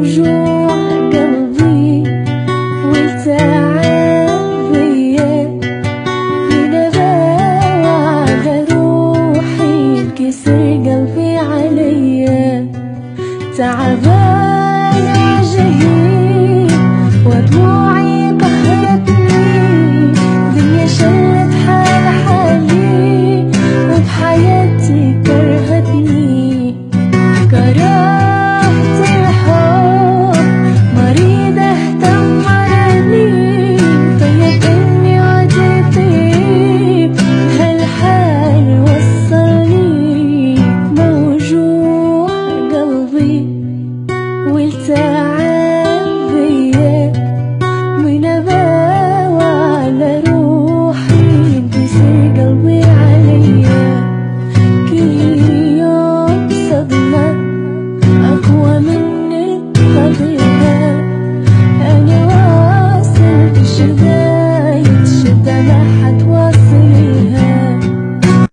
وجوع قلبي والتعب بيا بنباوع على روحي انكسر قلبي عليا تعبانة جهيد ودموع